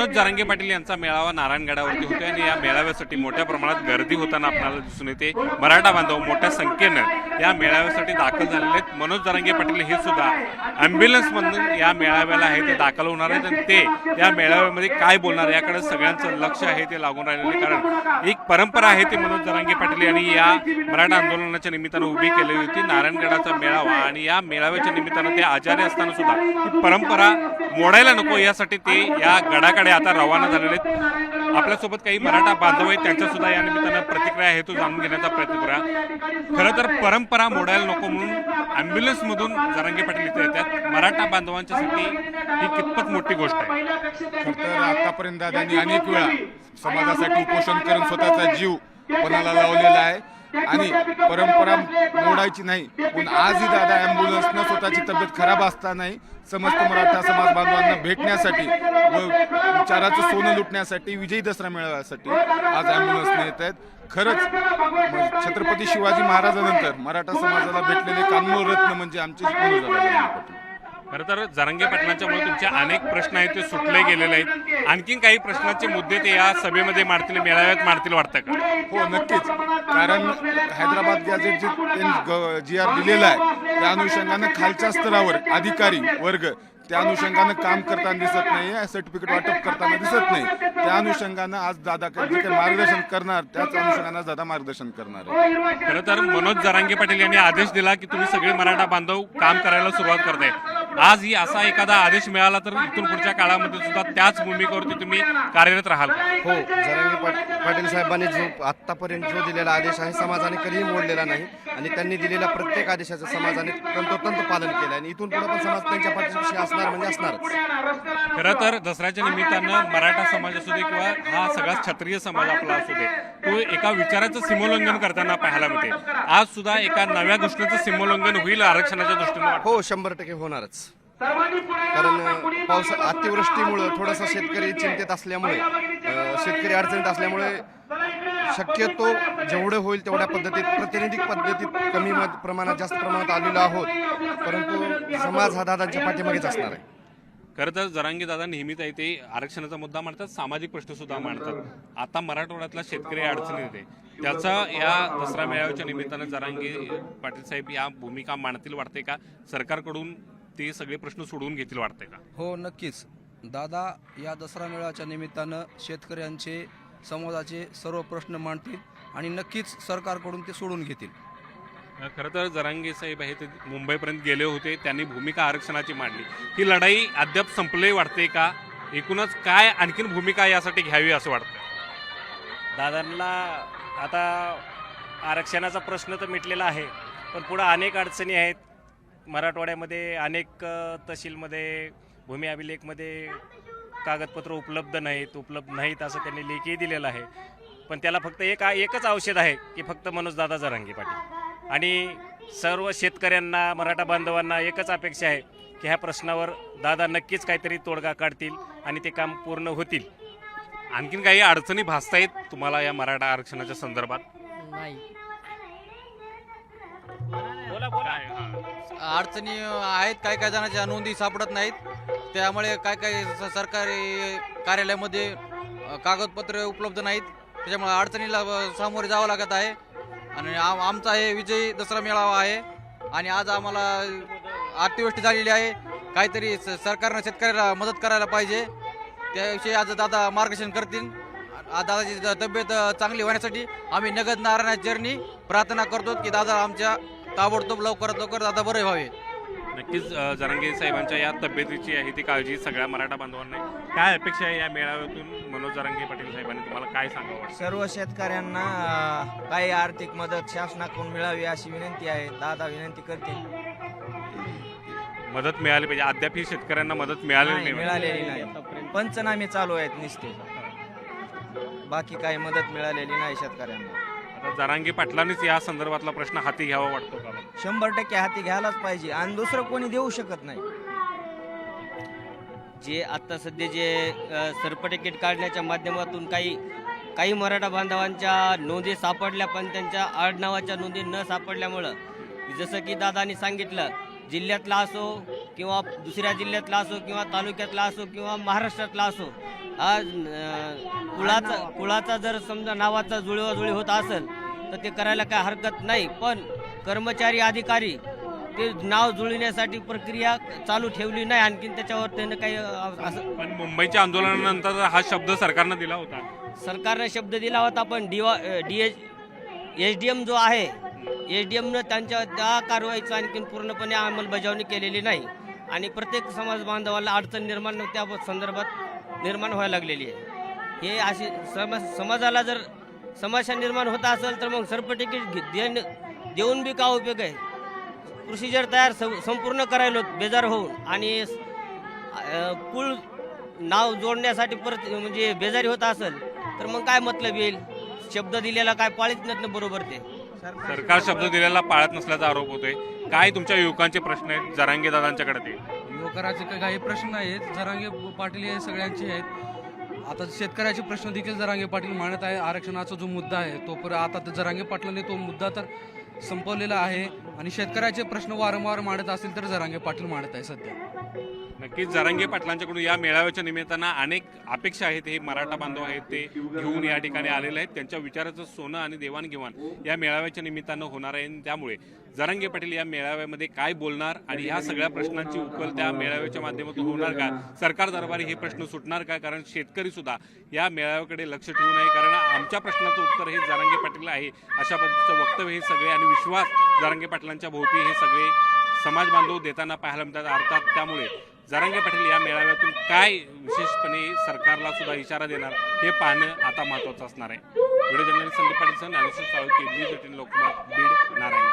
मनोज जरांगे पाटील यांचा मेळावा नारायणगडावरती होतोय आणि या मेळाव्यासाठी मोठ्या प्रमाणात गर्दी होताना आपल्याला दिसून येते। मराठा बांधव मोठ्या संख्येनं या मेळाव्यासाठी दाखल झालेले आहेत। मनोज जरांगे पाटील हे सुद्धा ॲम्ब्युलन्समधून या मेळाव्याला आहे ते दाखल होणार आहेत आणि ते या मेळाव्यामध्ये काय बोलणार याकडे सगळ्यांचं लक्ष आहे ते लागून राहिलेले, कारण एक परंपरा आहे ती मनोज जरांगे पाटील यांनी या मराठा आंदोलनाच्या निमित्तानं उभी केलेली होती। नारायणगडाचा मेळावा आणि या मेळाव्याच्या निमित्तानं ते आचार्य असताना सुद्धा ही परंपरा मोडायला नको यासाठी ते या गडाकडे आता रवाना झालेले आहेत। आपल्यासोबत काही मराठा बांधव आहेत, त्यांच्या सुद्धा या निमित्तानं प्रतिक्रिया आहे तो जाणून घेण्याचा प्रयत्न करूया। खरं तर परंपरा मोडायला नको म्हणून ॲम्ब्युलन्स मधून जरांगे पाटील इथे येतात। मराठा बांधवांच्यासाठी ही कितपत मोठी गोष्ट आहे। तर आतापर्यंत दादांनी अनेक वेळा समाजासाठी उपोषण करून स्वतःचा जीव पणाला लावलेला आहे आणि परंपरा मोडायची नाही, पण आजही दादा ॲम्ब्युलन्सनं स्वतःची तब्येत खराब असतानाही समस्त मराठा समाज बांधवांना भेटण्यासाठी व विचाराचं सोनं लुटण्यासाठी विजयी दसरा मेळाव्यासाठी आज ॲम्ब्युलन्सने येत आहेत। खरंच छत्रपती शिवाजी महाराजांनंतर मराठा समाजाला भेटलेले कानमोल रत्न म्हणजे आमचे मनोज जरांगे पाटील। खरं तर जरांगे पाटलांच्यामुळे तुमचे अनेक प्रश्न आहेत ते सुटले गेलेले आहेत। आणखीन काही प्रश्नांचे मुद्दे ते या सभेमध्ये मांडतील, मेळाव्यात मांडतील वाटतं का? हो नक्कीच, कारण हैदराबाद गॅझेट जे त्यांनी GR दिलेला आहे त्या अनुषंगानं खालच्या स्तरावर अधिकारी वर्ग त्या अनुषंगानं काम करताना दिसत नाही, सर्टिफिकेट वाटप करताना दिसत नाही। त्या अनुषंगानं आज दादा जे काही मार्गदर्शन करणार त्याच अनुषंगानं दादा मार्गदर्शन करणार आहे। खरं तर मनोज जरांगे पाटील यांनी आदेश दिला की तुम्ही सगळे मराठा बांधव काम करायला सुरुवात करताय। आज ही असा एखादा आदेश मिळाला तर इथून पुढच्या काळामध्ये सुद्धा त्याच भूमिकेवरती तुम्ही कार्यरत राहाल का? हो, जरांगे पाटील साहेबांनी जो आतापर्यंत जो दिलेला आदेश आहे समाजाने कधीही मोडलेला नाही आणि त्यांनी दिलेल्या प्रत्येक आदेशाचं समाजाने तंतोतंत पालन केलं आणि इथून पुढे पण समाज त्यांच्या पाठीशी असणार म्हणजे असणारच। खरं तर दसऱ्याच्या निमित्तानं मराठा समाज असू दे किंवा हा सगळा क्षत्रिय समाज आपला असू दे, तो एका विचाराचं सीमोल्लंघन करताना पाहायला मिळते। आज सुद्धा एका नव्या गोष्टीचं सीमोल्लंघन होईल आरक्षणाच्या दृष्टीने? हो, 100% होणारच, कारण पाऊस अतिवृष्टीमुळे थोडासा शेतकरी चिंतेत असल्यामुळे शेतकरी अडचणीत असल्यामुळे शक्यतो जेवढे होईल तेवढ्या पद्धतीत प्रातिनिधिक पद्धतीत कमी प्रमाणात जास्त प्रमाणात आलेलो आहोत, परंतु समाज हा दादांच्या पाठीमागेच असणार आहे। खरं तर जरांगे दादा नेहमीच आहे ते आरक्षणाचा मुद्दा मांडतात, सामाजिक प्रश्न सुद्धा मांडतात। आता मराठवाड्यातला शेतकरी अडचणीत येते, त्याचा या दसरा मेळाव्याच्या निमित्तानं जरांगे पाटील साहेब या भूमिका मांडतील वाटते का? सरकारकडून ते सगळे प्रश्न सोडवून घेतील वाटते का? हो नक्कीच, दादा या दसरा मेळाव्याच्या निमित्तानं शेतकऱ्यांचे समाजाचे सर्व प्रश्न मांडतील आणि नक्कीच सरकारकडून ते सोडून घेतील। खरं तर जरांगे साहेब आहे ते मुंबईपर्यंत गेले होते, त्यांनी भूमिका आरक्षणाची मांडली। ही लढाई अद्याप संपली वाटते का? एकूणच काय आणखीन भूमिका यासाठी घ्यावी असं वाटतं? दादांना आता आरक्षणाचा प्रश्न तर मिटलेला आहे, पण पुढे अनेक अडचणी आहेत। मराठवाड्यामध्ये अनेक तहसीलमध्ये भूमी अभिलेखमध्ये कागदपत्र उपलब्ध नाहीत असं त्यांनी लेखी दिलेलं आहे। पण त्याला फक्त एकच औषध आहे की फक्त मनोज दादा जरांगे पाटील, आणि सर्व शेतकऱ्यांना मराठा बांधवांना एकच अपेक्षा आहे की ह्या प्रश्नावर दादा नक्कीच काहीतरी तोडगा काढतील आणि ते काम पूर्ण होतील। आणखीन काही अडचणी भासतायत तुम्हाला या मराठा आरक्षणाच्या संदर्भात? नाही, बोला। अडचणी आहेत, काय काय जणांच्या नोंदी सापडत नाहीत, त्यामुळे काय काय सरकारी कार्यालयामध्ये कागदपत्रे उपलब्ध नाहीत, त्याच्यामुळे अडचणीला सामोरे जावं लागत आहे। आणि आमचा हे विजयी दसरा मेळावा आहे आणि आज आम्हाला अतिवृष्टी झालेली आहे, काहीतरी सरकारनं शेतकऱ्याला मदत करायला पाहिजे, त्याविषयी आज दादा मार्गदर्शन करतील। दादाची तब्येत चांगली होण्यासाठी आम्ही नगद नारायण चरणी प्रार्थना करतो की दादा आमच्या ताबडतोब लवकरात लवकर दादा बरे व्हावे। नक्कीच जरांगे साहेबांच्या या तब्येतीची आहे ती काळजी सगळ्या मराठा बांधवांना आहे। काय अपेक्षा आहे या मेळाव्यातून मनोज जरांगे पाटील साहेबांनी तुम्हाला काय सांगावं? सर्व शेतकऱ्यांना काही आर्थिक मदत शासनाकडून मिळावी अशी विनंती आहे, दादा विनंती करतील। मदत मिळाली पाहिजे, अद्याप ही शेतकऱ्यांना मदत मिळालेली नाही। मिळालेली नाही, पंचनामे चालू आहेत नुसते, बाकी काही मदत मिळालेली नाही शेतकऱ्यांना। आता जरांगे पाटलांनीच या संदर्भातला प्रश्न हाती घ्यावा वाटतो का? 100% हाती घ्यायलाच पाहिजे आणि दुसरं कोणी देऊ शकत नाही। जे आता सध्या जे सर्टिफिकेट काढण्याच्या माध्यमातून काही मराठा बांधवांच्या नोंदी सापडल्या, पण त्यांच्या आडनावाच्या नोंदी न सापडल्यामुळं जसं की दादांनी सांगितलं, जिल्ह्यातला असो किंवा दुसऱ्या जिल्ह्यातला असो किंवा तालुक्यातला असो किंवा महाराष्ट्रातला असो, आज कुळाचा जर समजा नावाचा जुळवाजुळी होत असेल तर ते करायला काय हरकत नाही, पण कर्मचारी अधिकारी ते नाव जुळविण्यासाठी प्रक्रिया चालू ठेवली नाही, आणखीन त्याच्यावर त्यानं काही असं पण मुंबईच्या आंदोलनानंतर हा शब्द सरकारनं दिला होता. सरकारने शब्द दिला होता, पण SDM जो आहे SDMनं त्यांच्या त्या कारवाईचं आणखीन पूर्णपणे अंमलबजावणी केलेली नाही आणि प्रत्येक समाज बांधवाला अडचण निर्माण त्या संदर्भात निर्माण व्हायला लागलेली आहे. हे अशी समाजाला जर समस्या निर्माण होत असेल तर मग सर्टिफिकेट देऊन बी का उपयोग आहे. प्रोसिजर तयार संपूर्ण करायला बेजार होऊन आणि कुळ नाव जोडण्यासाठी परत म्हणजे बेजारी होत असेल तर मग काय मतलब येईल. शब्द दिलेला काय पाळीत नाही बरोबर ते. सरकार शब्द दिलेला पाळत नसल्याचा आरोप होतोय. काय तुमच्या युवकांचे प्रश्न आहेत जरांगे दादांच्याकडे ते? युवकराचे काही प्रश्न आहेत, जरांगे पाटील हे सगळ्यांचे आहेत. आता शेतकऱ्याचे प्रश्न देखील जरांगे पाटील मांडत आहे. आरक्षणाचा जो मुद्दा आहे तो आता जरांगे पाटलांनी तो मुद्दा तर संपवलेला आहे आणि शेतकऱ्याचे प्रश्न वारंवार मांडत असतील तर जरांगे पाटील मांडत आहे सध्या. नक्कीच जरांगे पाटलांच्याकडून या मेळाव्याच्या निमित्तानं अनेक अपेक्षा आहेत. हे मराठा बांधव आहेत ते घेऊन या ठिकाणी आलेले आहेत. त्यांच्या विचाराचं सोनं आणि देवाणघेवाण या मेळाव्याच्या निमित्तानं होणार आहे. त्यामुळे जरांगे पाटील या मेळाव्यामध्ये काय बोलणार आणि ह्या सगळ्या प्रश्नांची उकल त्या मेळाव्याच्या माध्यमातून होणार का, सरकार दरबारी हे प्रश्न सुटणार का, कारण शेतकरी सुद्धा या मेळाव्याकडे लक्ष ठेवून आहे. कारण आमच्या प्रश्नाचं उत्तर हे जरांगे पाटील आहे अशा पद्धतीचं वक्तव्य हे सगळे आणि विश्वास जरांगे पाटलांच्या भोवती हे सगळे समाज बांधव देताना पाहायला मिळतात. अर्थात त्यामुळे जरांगे पाटील या मेळाव्यातून काय विशेषपणे सरकारला सुद्धा इशारा देणार हे पाहणं आता महत्त्वाचं असणार आहे. व्हिडिओ जर्नलिस्ट संदीप पाटील सह ज्ञानेश्वर साळुंखे, न्यूज 18 लोकमत, बीड, नारायण.